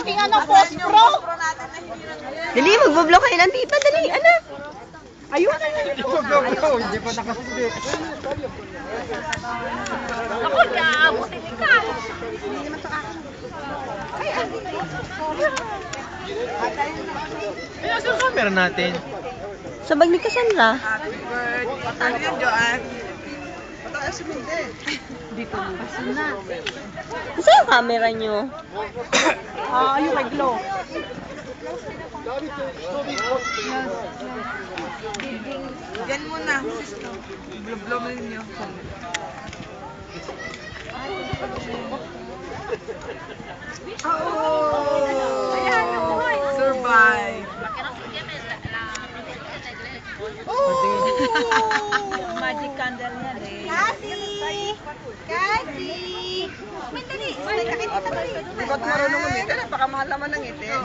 ating ano, post pro. Dali, magbablog kayo ng tita. Dali, anak. Ayun. Hindi pa nakasigit. Ako, kaabutin ka. Ay, asan ang camera natin? Sa bag ni Cassandra. Happy birthday. Ano yan, Joanne? Mataas mo hindi. Saan yung camera nyo? Yung kay Glow. Yan muna. Blow mo ninyo. Survive. Magic candle niya rin. Kasi! Mandali! Ba't marunong umitin? Napakamahal naman ng itin.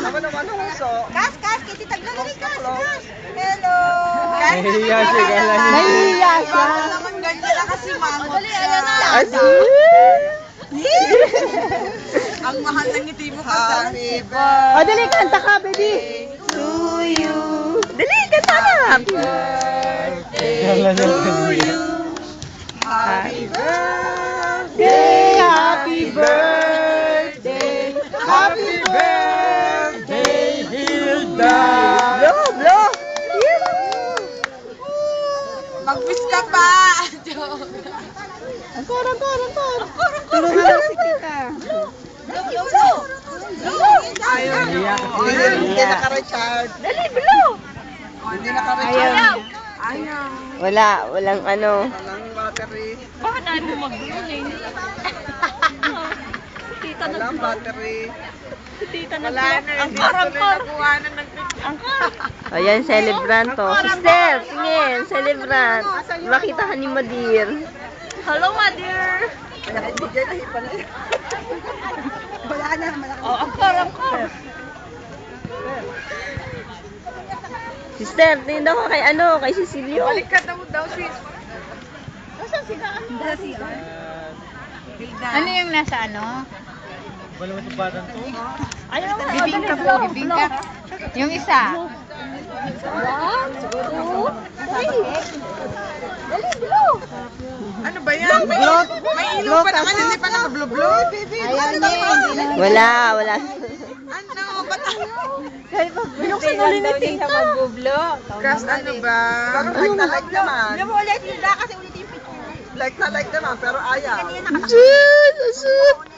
Naman naman ang uso. Kas! Kasi taglalari kas! Hello! Nahihiya siya, gala niya. Nahihiya siya. Bakit naman ganyan na kasi mangot siya? Ang mahal ng ngiti mo kasi. Happy birthday! O, dali, kanta ka, baby. To you. Dali, kanta na. Gala niya. Happy Birthday, happy birthday, Happy birthday, Hilda! Blow, blow. Mag-wish ka pa! Angkor. Tulungan lang si tita. Ayaw niya. Hindi naka-recharge. Dali, blow. Hindi naka-recharge. Ayaw. Walang ano. Walang battery. Bakit tayo mo mag-green? Tita na. Walang battery. Tita na. Wala na. Hindi ko rin nakuha na nag-recharge. Ayan, celebrant to. Sister, tingin, celebrant. Makita ka ni Madir. Hello, my dear. Hindi dyan nahipa na yun. Wala na. Oh, angkor. Sister, tingin daw ka kay Cecilio. Balik ka daw sis. Ano yung nasa ano? Wala mo itong batang to? Bibingka po, bibingka. Yung isa. Ano ba yan? May ilaw pa naman. Hindi pa naka-blue-blue. Wala. Ano? Ba't Binuksan ulit ni tita. Cast ano ba? Pero like na like naman. Hindi mo ulit yung kasi ulit yung picture. Like na like naman, pero ayaw. Jun, asip.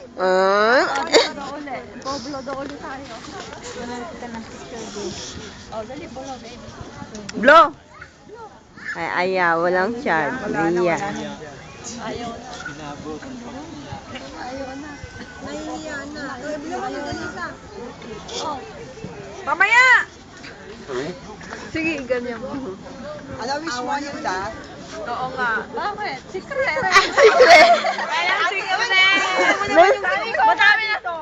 Blow. Ay, ayaw. Walang charge. Iya. Mamaya! Sige, ganyan mo. Ano wish mo yun da? Oo nga. Bakit? Secret. Secret. Kaya secret.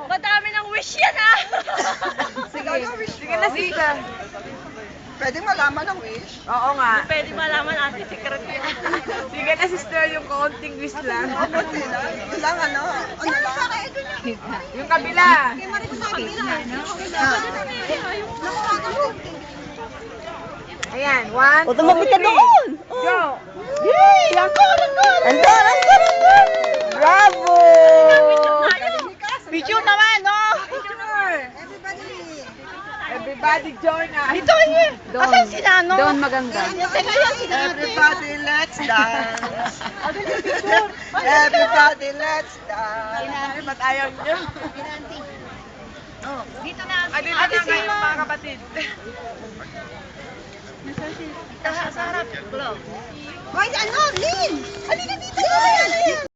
Madami ng wish yan ah. Sige, sige na sige. Pwede malaman ang wish? Oo nga. Pwede malaman natin secret yan. Sige na sister, yung konting wish lang. Yun lang ano? Ano lang? Yung kabila. Ayan, 1, O, tumapit ka doon. Go! Yay! Angkor. Bravo! Picture naman, no? Everybody join us. Dito yun. Asan si Nano? Doon maganda. Ayan si Nano. Everybody, let's dance. Everybody, let's dance. Ba't ayaw niyo? Dito na. Dito na kayo mga kapatid. Sa harap. Glow. Hoy, ano? Lin! Halika dito!